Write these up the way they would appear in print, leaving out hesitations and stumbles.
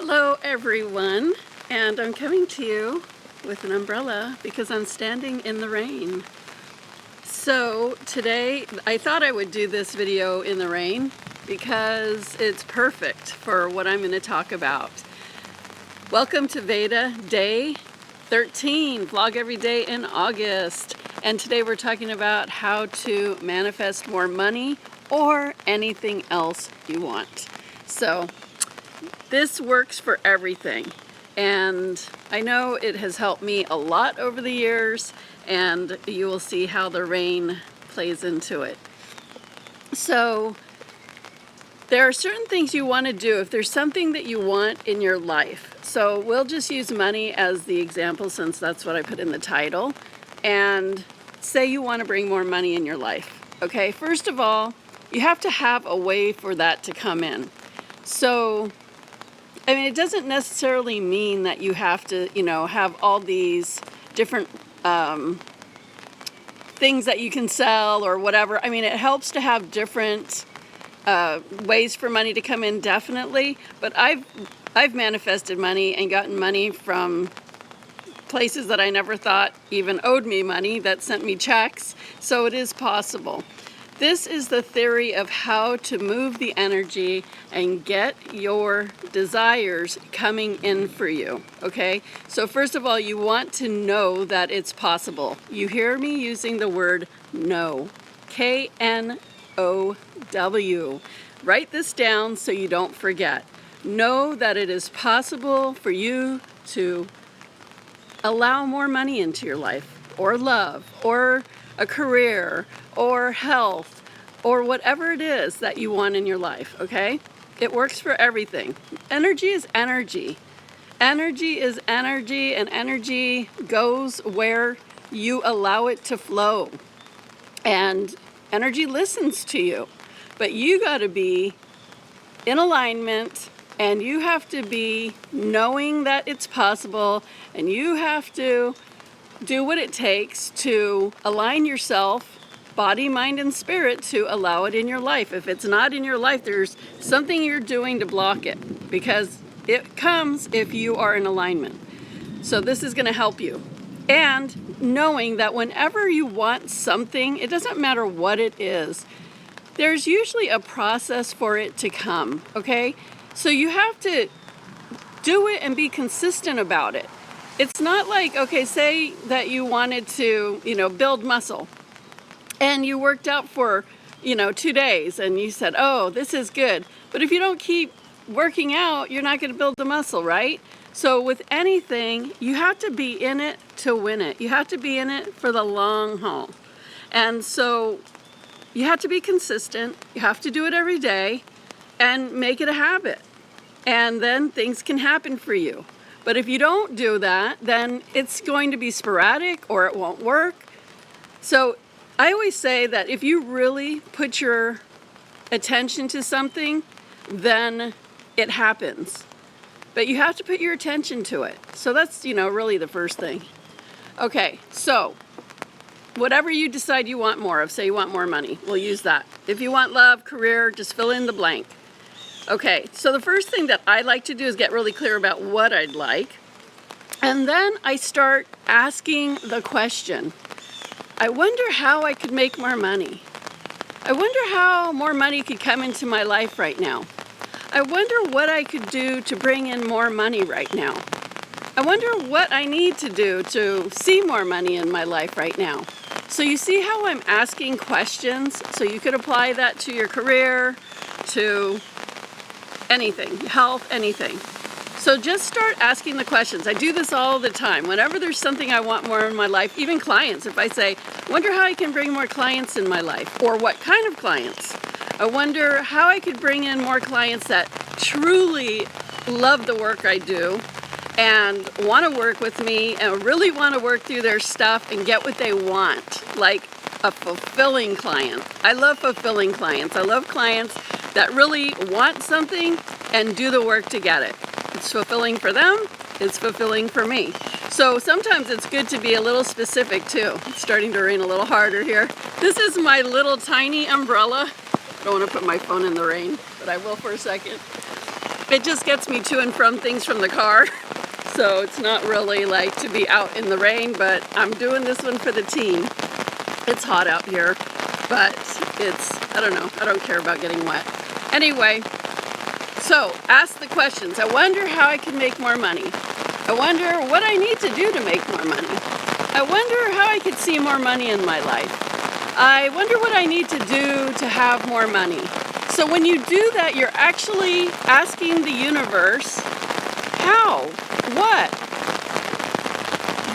Hello everyone, and I'm coming to you with an umbrella because I'm standing in the rain. So today I thought I would do this video in the rain because it's perfect for what I'm going to talk about. Welcome to Veda Day 13, vlog every day in August. And today we're talking about how to manifest more money or anything else you want. So this works for everything, and I know it has helped me a lot over the years, and you will see how the rain plays into it. So there are certain things you want to do if there's something that you want in your life. So we'll just use money as the example since that's what I put in the title. And say you want to bring more money in your life. Okay, first of all, you have to have a way for that to come in. So I mean, it doesn't necessarily mean that you have to, have all these different things that you can sell or whatever. I mean, it helps to have different ways for money to come in, definitely. But I've manifested money and gotten money from places that I never thought even owed me money that sent me checks. So it is possible. This is the theory of how to move the energy and get your desires coming in for you, okay? So first of all, you want to know that it's possible. You hear me using the word know, K-N-O-W. Write this down so you don't forget. Know that it is possible for you to allow more money into your life, or love, or a career, or health, or whatever it is that you want in your life, okay? It works for everything. Energy is energy. Energy is energy, and energy goes where you allow it to flow. And energy listens to you. But you got to be in alignment, and you have to be knowing that it's possible, and you have to do what it takes to align yourself, body, mind, and spirit, to allow it in your life. If it's not in your life, there's something you're doing to block it, because it comes if you are in alignment. So this is going to help you. And knowing that whenever you want something, it doesn't matter what it is, there's usually a process for it to come, okay? So you have to do it and be consistent about it. It's not like, okay, say that you wanted to, build muscle, and you worked out for, 2 days, and you said, oh, this is good. But if you don't keep working out, you're not going to build the muscle, right? So with anything, you have to be in it to win it. You have to be in it for the long haul. And so you have to be consistent. You have to do it every day and make it a habit. And then things can happen for you. But if you don't do that, then it's going to be sporadic or it won't work. So I always say that if you really put your attention to something, then it happens. But you have to put your attention to it. So that's, really the first thing. Okay, so whatever you decide you want more of, say you want more money, we'll use that. If you want love, career, just fill in the blank. Okay, so the first thing that I like to do is get really clear about what I'd like. And then I start asking the question, I wonder how I could make more money. I wonder how more money could come into my life right now. I wonder what I could do to bring in more money right now. I wonder what I need to do to see more money in my life right now. So you see how I'm asking questions? So you could apply that to your career, to anything, health, anything. So just start asking the questions. I do this all the time. Whenever there's something I want more in my life, even clients, if I say, wonder how I can bring more clients in my life, or what kind of clients. I wonder how I could bring in more clients that truly love the work I do and want to work with me and really want to work through their stuff and get what they want, like a fulfilling client. I love fulfilling clients. I love clients that really want something and do the work to get it. It's fulfilling for them, it's fulfilling for me. So sometimes it's good to be a little specific too. It's starting to rain a little harder here. This is my little tiny umbrella. I don't want to put my phone in the rain, but I will for a second. It just gets me to and from things from the car. So it's not really like to be out in the rain, but I'm doing this one for the team. It's hot out here, but I don't know, I don't care about getting wet. Anyway, so ask the questions. I wonder how I can make more money. I wonder what I need to do to make more money. I wonder how I could see more money in my life. I wonder what I need to do to have more money. So when you do that, you're actually asking the universe, how, what,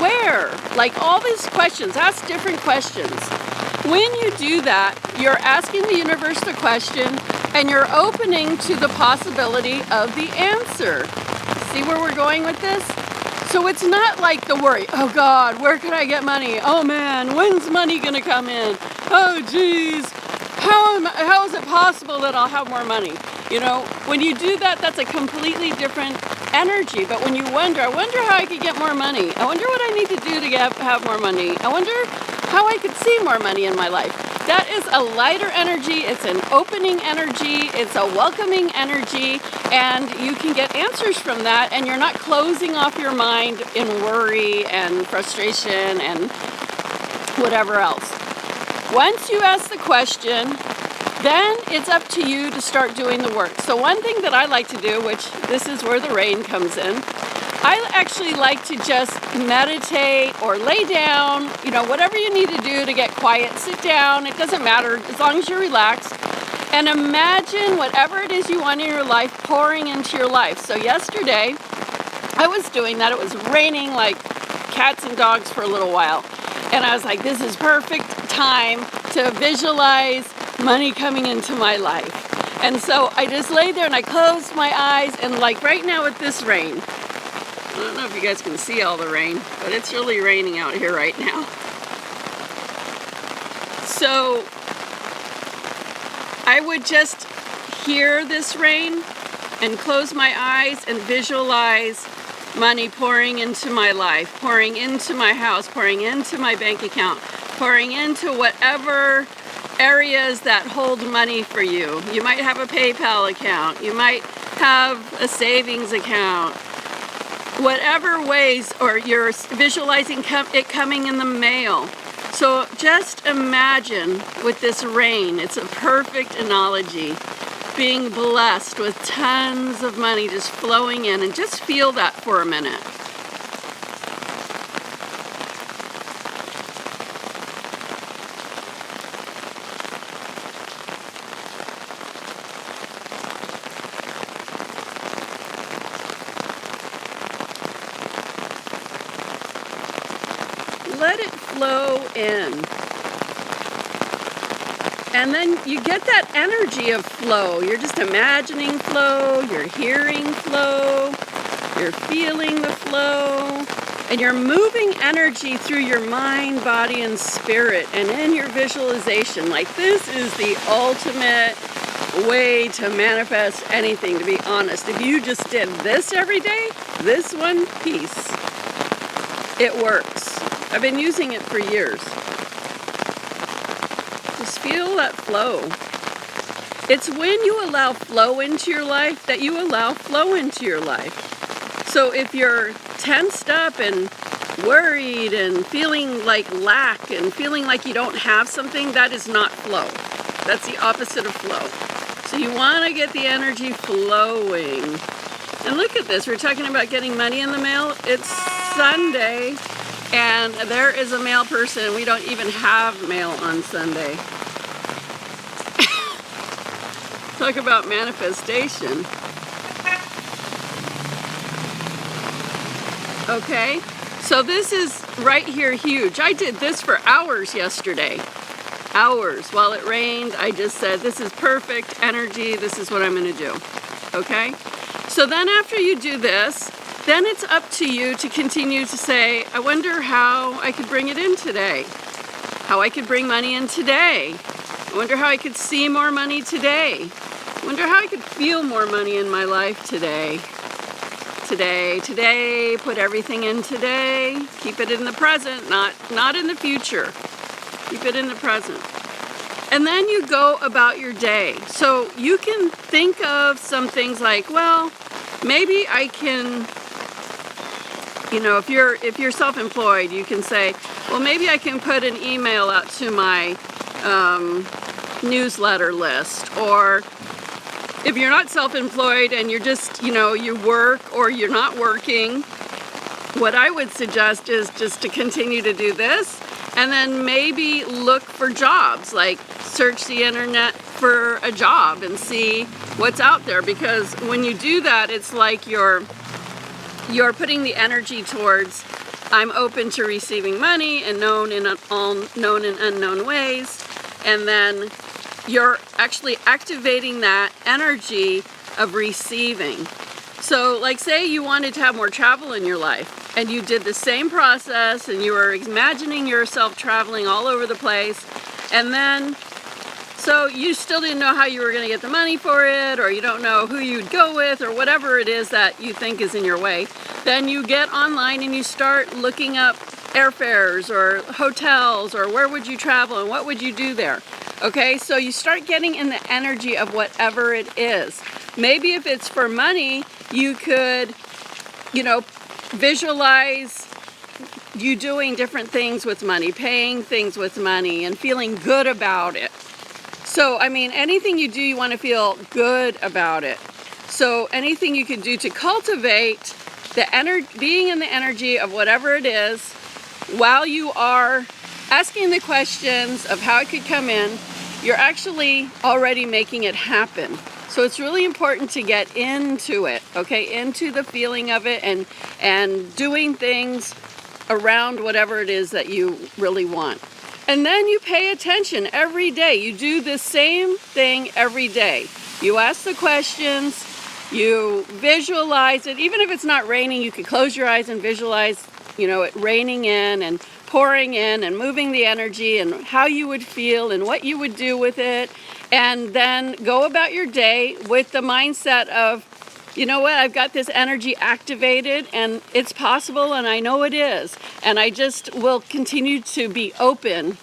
where, like all these questions. Ask different questions. When you do that, you're asking the universe the question and you're opening to the possibility of the answer. See where we're going with this? So it's not like the worry, oh God, where can I get money? Oh man, when's money gonna come in? Oh geez, how is it possible that I'll have more money? You know, when you do that, that's a completely different energy. But when you wonder, I wonder how I could get more money. I wonder what I need to do to have more money. I wonder how I could see more money in my life. That is a lighter energy, it's an opening energy, it's a welcoming energy, and you can get answers from that, and you're not closing off your mind in worry and frustration and whatever else. Once you ask the question, then it's up to you to start doing the work. So one thing that I like to do, which this is where the rain comes in, I actually like to just meditate or lay down, you know, whatever you need to do to get quiet. Sit down, it doesn't matter, as long as you're relaxed. And imagine whatever it is you want in your life pouring into your life. So yesterday, I was doing that. It was raining like cats and dogs for a little while. And I was like, this is perfect time to visualize money coming into my life. And so I just laid there and I closed my eyes, and like right now with this rain, I don't know if you guys can see all the rain, but it's really raining out here right now. So I would just hear this rain and close my eyes and visualize money pouring into my life, pouring into my house, pouring into my bank account, pouring into whatever areas that hold money for you. You might have a PayPal account, you might have a savings account, whatever ways, or you're visualizing it coming in the mail. So just imagine with this rain, it's a perfect analogy, being blessed with tons of money just flowing in, and just feel that for a minute. Let it flow in. And then you get that energy of flow. You're just imagining flow, you're hearing flow, you're feeling the flow, and you're moving energy through your mind, body, and spirit, and in your visualization. Like, this is the ultimate way to manifest anything, to be honest. If you just did this every day, this one piece, it works. I've been using it for years. Just feel that flow. It's when you allow flow into your life that you allow flow into your life. So if you're tensed up and worried and feeling like lack and feeling like you don't have something, that is not flow. That's the opposite of flow. So you want to get the energy flowing. And look at this. We're talking about getting money in the mail. It's Sunday. And there is a mail person. We don't even have mail on Sunday. Talk about manifestation. Okay, so this is right here huge. I did this for hours yesterday. Hours. While it rained, I just said, this is perfect energy. This is what I'm going to do. Okay? So then after you do this, then it's up to you to continue to say, I wonder how I could bring it in today. How I could bring money in today. I wonder how I could see more money today. I wonder how I could feel more money in my life today. Today, put everything in today. Keep it in the present, not in the future. Keep it in the present. And then you go about your day. So you can think of some things like, well, maybe I can, if you're self-employed, you can say, well, maybe I can put an email out to my newsletter list. Or if you're not self-employed and you're just, you work or you're not working, what I would suggest is just to continue to do this, and then maybe look for jobs, like search the internet for a job and see what's out there. Because when you do that, it's like you're putting the energy towards, I'm open to receiving money in known and unknown ways, and then you're actually activating that energy of receiving. So like, say you wanted to have more travel in your life, and you did the same process, and you were imagining yourself traveling all over the place, and then so you still didn't know how you were going to get the money for it, or you don't know who you'd go with, or whatever it is that you think is in your way. Then you get online and you start looking up airfares or hotels, or where would you travel and what would you do there. Okay, so you start getting in the energy of whatever it is. Maybe if it's for money, you could, visualize you doing different things with money, paying things with money, and feeling good about it. So, anything you do, you want to feel good about it. So anything you could do to cultivate being in the energy of whatever it is, while you are asking the questions of how it could come in, you're actually already making it happen. So it's really important to get into it, okay, into the feeling of it, and doing things around whatever it is that you really want. And then you pay attention every day. You do the same thing every day. You ask the questions, you visualize it. Even if it's not raining, you could close your eyes and visualize, it raining in and pouring in and moving the energy and how you would feel and what you would do with it. And then go about your day with the mindset of, you know what, I've got this energy activated and it's possible and I know it is. And I just will continue to be open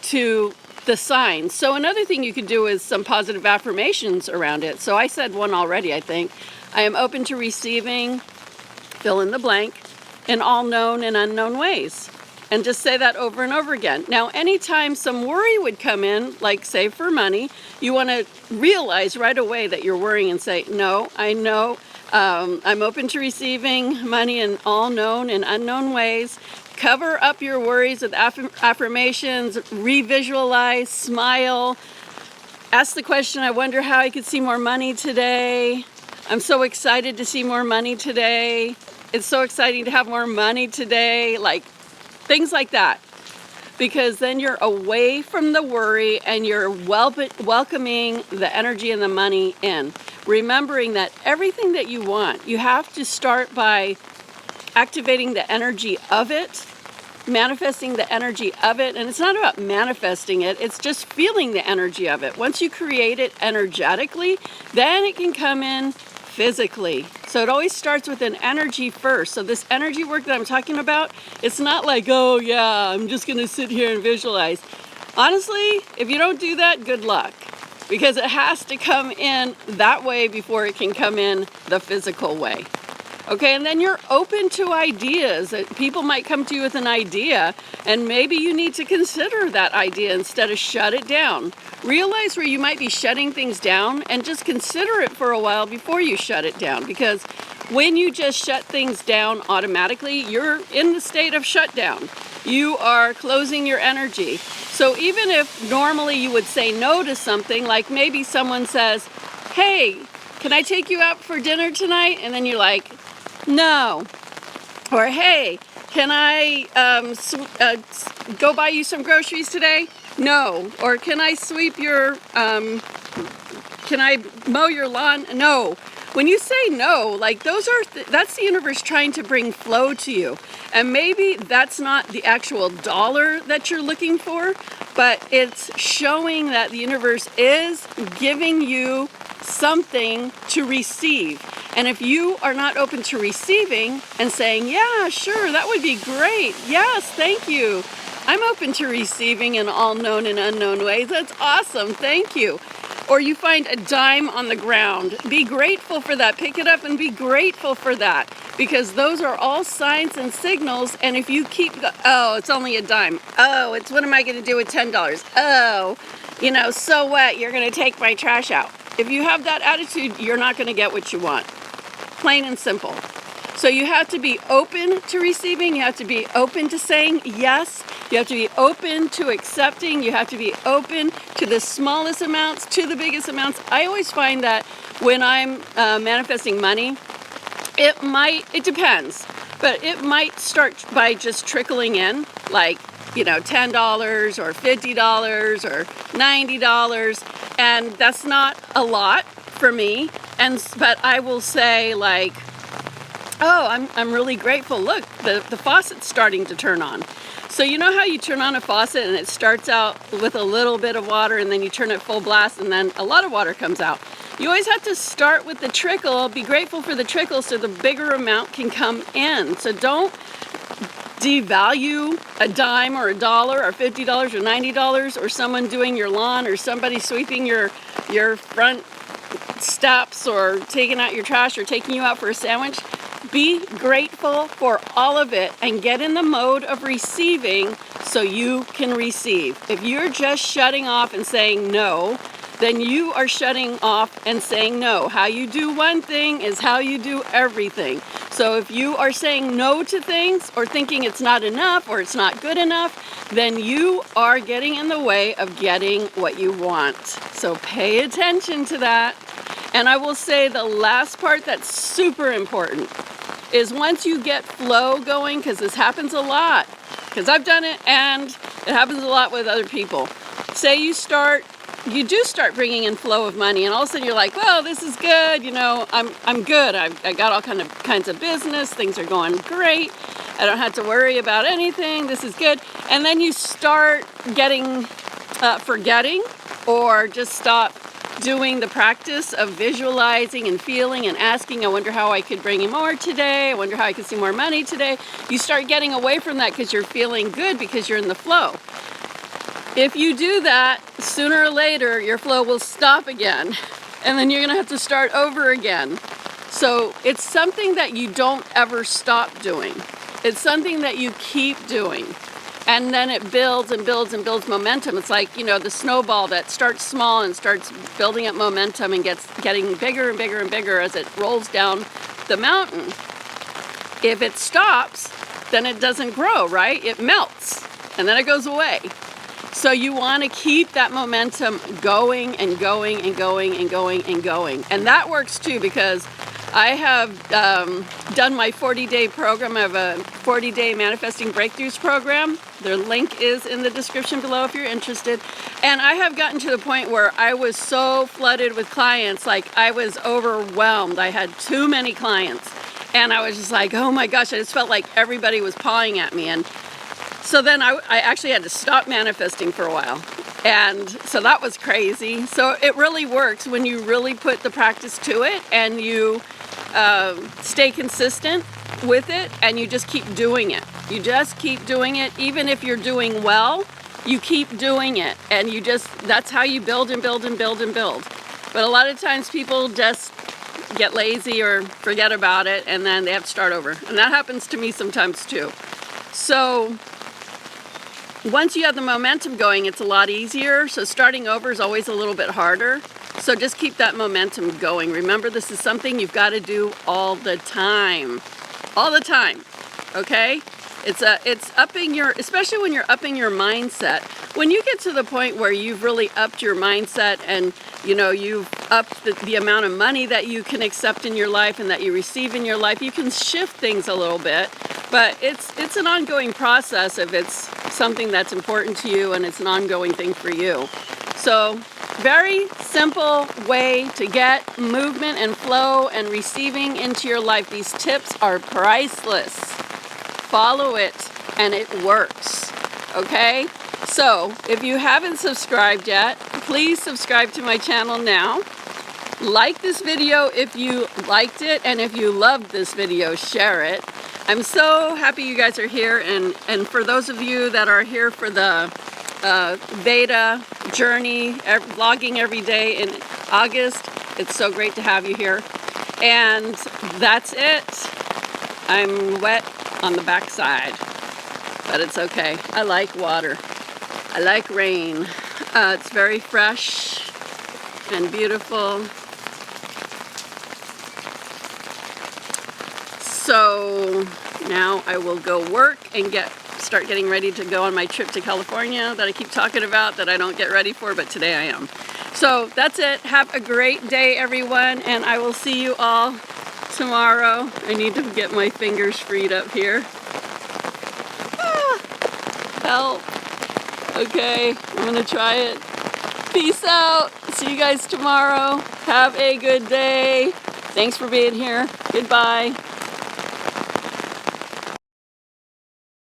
to the signs. So another thing you could do is some positive affirmations around it. So I said one already, I think. I am open to receiving, fill in the blank, in all known and unknown ways. And just say that over and over again. Now, anytime some worry would come in, like say for money, you want to realize right away that you're worrying and say, no, I know I'm open to receiving money in all known and unknown ways. Cover up your worries with affirmations, revisualize, smile. Ask the question, I wonder how I could see more money today. I'm so excited to see more money today. It's so exciting to have more money today. Like, things like that, because then you're away from the worry and you're welcoming the energy and the money in. Remembering that everything that you want, you have to start by activating the energy of it, manifesting the energy of it. And it's not about manifesting it, it's just feeling the energy of it. Once you create it energetically, then it can come in physically. So it always starts with an energy first. So this energy work that I'm talking about, it's not like, oh yeah, I'm just going to sit here and visualize. Honestly, if you don't do that, good luck. Because it has to come in that way before it can come in the physical way. Okay, and then you're open to ideas. People might come to you with an idea, and maybe you need to consider that idea instead of shut it down. Realize where you might be shutting things down and just consider it for a while before you shut it down. Because when you just shut things down automatically, you're in the state of shutdown. You are closing your energy. So even if normally you would say no to something, like maybe someone says, hey, can I take you out for dinner tonight? And then you're like, no. Or, hey, can I go buy you some groceries today? No. Or can I sweep your, can I mow your lawn? No. When you say no, like that's the universe trying to bring flow to you. And maybe that's not the actual dollar that you're looking for, but it's showing that the universe is giving you something to receive. And if you are not open to receiving and saying, yeah, sure, that would be great. Yes, thank you. I'm open to receiving in all known and unknown ways. That's awesome. Thank you. or you find a dime on the ground, be grateful for that. Pick it up and be grateful for that, because those are all signs and signals. And if you keep, oh, it's only a dime. Oh, it's, what am I going to do with $10? Oh, you know, so what? You're going to take my trash out. If you have that attitude, you're not going to get what you want. Plain and simple. So you have to be open to receiving. You have to be open to saying yes. You have to be open to accepting. You have to be open to the smallest amounts, to the biggest amounts. I always find that when I'm manifesting money, it depends, but it might start by just trickling in, like, you know, $10 or $50 or $90. And that's not a lot for me. But I will say, like, oh, I'm really grateful. Look, the faucet's starting to turn on. So you know how you turn on a faucet and it starts out with a little bit of water, and then you turn it full blast and then a lot of water comes out. You always have to start with the trickle, be grateful for the trickle so the bigger amount can come in. So don't devalue a dime or $1 or $50 or $90 or someone doing your lawn or somebody sweeping your front steps or taking out your trash or taking you out for a sandwich. Be grateful for all of it and get in the mode of receiving so you can receive. If you're just shutting off and saying no, then you are shutting off and saying no. How you do one thing is how you do everything. So if you are saying no to things or thinking it's not enough or it's not good enough, then you are getting in the way of getting what you want. So pay attention to that. And I will say the last part that's super important is once you get flow going, because this happens a lot, because I've done it and it happens a lot with other people. Say you do start bringing in flow of money, and all of a sudden you're like, well, this is good, you know, I'm good. I got all kinds of business, things are going great. I don't have to worry about anything. This is good. And then you start forgetting, or just stop doing the practice of visualizing and feeling and asking, I wonder how I could bring in more today. I wonder how I could see more money today. You start getting away from that because you're feeling good, because you're in the flow. If you do that, sooner or later, your flow will stop again. And then you're going to have to start over again. So it's something that you don't ever stop doing. It's something that you keep doing. And then it builds and builds and builds momentum. It's like, you know, the snowball that starts small and starts building up momentum and getting bigger and bigger and bigger as it rolls down the mountain. If it stops, then it doesn't grow, right? It melts and then it goes away. So you want to keep that momentum going and going and going and going and going. And that works too, because I have done my 40-day program. I have a 40-day Manifesting Breakthroughs program. The link is in the description below if you're interested. And I have gotten to the point where I was so flooded with clients, like I was overwhelmed. I had too many clients. And I was just like, oh my gosh, I just felt like everybody was pawing at me. And so then I actually had to stop manifesting for a while. And so that was crazy. So it really works when you really put the practice to it and you stay consistent with it and you just keep doing it. You just keep doing it. Even if you're doing well, you keep doing it. And that's how you build and build and build and build. But a lot of times people just get lazy or forget about it and then they have to start over. And that happens to me sometimes too. So once you have the momentum going, it's a lot easier. So starting over is always a little bit harder. So just keep that momentum going. Remember, this is something you've got to do all the time. All the time, okay? It's upping especially when you're upping your mindset. When you get to the point where you've really upped your mindset and, you know, you've upped the amount of money that you can accept in your life and that you receive in your life, you can shift things a little bit. But it's an ongoing process if it's something that's important to you and it's an ongoing thing for you. So very simple way to get movement and flow and receiving into your life. These tips are priceless. Follow it and it works. Okay? So if you haven't subscribed yet, please subscribe to my channel now. Like this video if you liked it, and if you loved this video, share it. I'm so happy you guys are here, and for those of you that are here for the beta journey, vlogging every day in August. It's so great to have you here. And that's it. I'm wet on the backside, but it's okay. I like water. I like rain. It's very fresh and beautiful. So now I will go work and start getting ready to go on my trip to California that I keep talking about that I don't get ready for, but today I am. So that's it. Have a great day, everyone, and I will see you all tomorrow. I need to get my fingers freed up here. Help. Okay, I'm gonna try it. Peace out. See you guys tomorrow. Have a good day. Thanks for being here. Goodbye.